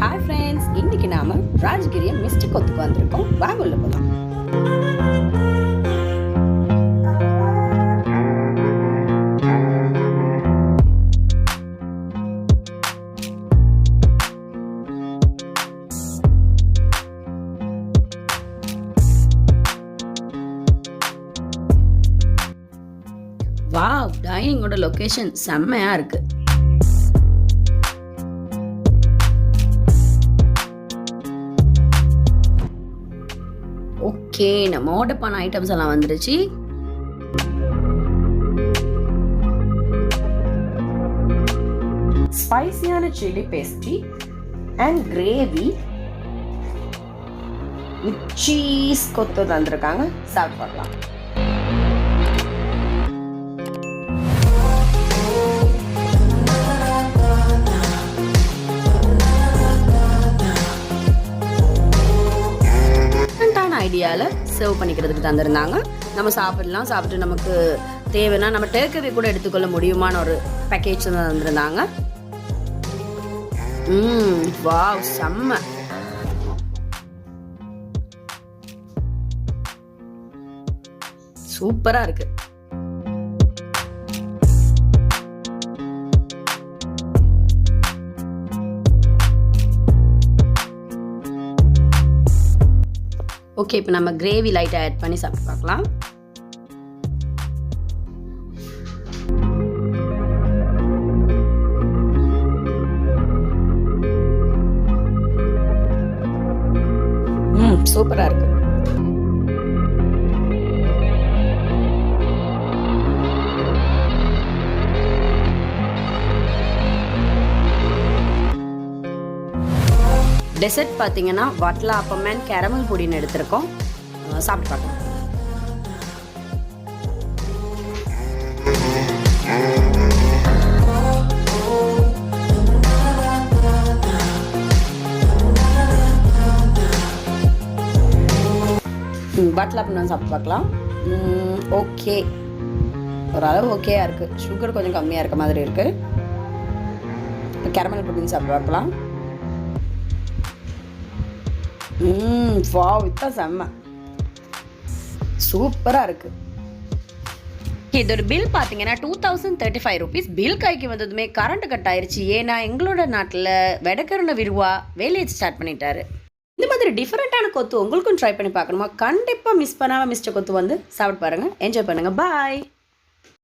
Hi friends, இன்னைக்கு நாம Rajagiriya mister கொத்துக்கு வந்திருக்கோம். வாங்க உள்ள போகலாம். வாவ், டைனிங்கோட லொகேஷன் செம்மையா இருக்கு. ஓகே, நம்ம ஆர்டர் பண்ண ஐட்டம்ஸ் எல்லாம் வந்துருச்சு. ஸ்பைசியான chilli pastry and gravy with cheese கொத்து தந்திருக்காங்க. சாப்பிட்டு பார்க்கலாம். ஐடியாவில் சர்வ் பண்ணிக்கிறதுக்கு தந்திருந்தாங்க. நம்ம சாப்பிட்டு நமக்கு தேவைன்னா நம்ம டேக்அவே கூட எடுத்துக்கொள்ள முடியுமான ஒரு பேக்கேஜ் தான் தந்திருந்தாங்க. வாவ், செம்ம. சூப்பரா இருக்கு. ஓகே, இப்போ நம்ம கிரேவி லைட்டாக ஆட் பண்ணி சாப்பிட்டு பார்க்கலாம். சூப்பராக இருக்கு. டெசர்ட் பார்த்தீங்கன்னா வட்லா அப்பம் அண்ட் கேரமல் பொடின்னு எடுத்திருக்கோம். சாப்பிட்டு பார்க்கலாம். வட்லா அப்பம் சாப்பிட்டு பார்க்கலாம். ஓகே, ஓரளவு ஓகேயா இருக்கு. சுகர் கொஞ்சம் கம்மியாக இருக்க மாதிரி இருக்கு. கேரமல் பொடின்னு சாப்பிட்டு பார்க்கலாம். வாவ், இதான் செம்ம சூப்பராக இருக்கு. இதோட பில் பார்த்தீங்கன்னா 2035 rupees. பில் கைக்கு வந்ததுமே கரண்ட் கட் ஆயிடுச்சு. ஏன்னா எங்களோட நாட்டில் வெடக்கருண விருவா வேலையை ஸ்டார்ட் பண்ணிட்டாரு. இந்த மாதிரி டிஃப்ரெண்ட்டான கொத்து உங்களுக்கும் ட்ரை பண்ணி பார்க்கணுமா? கண்டிப்பாக மிஸ் பண்ணாமல் மிஸ்டர் கொத்து வந்து சாப்பிட்டு பாருங்கள். என்ஜாய் பண்ணுங்கள். பாய்.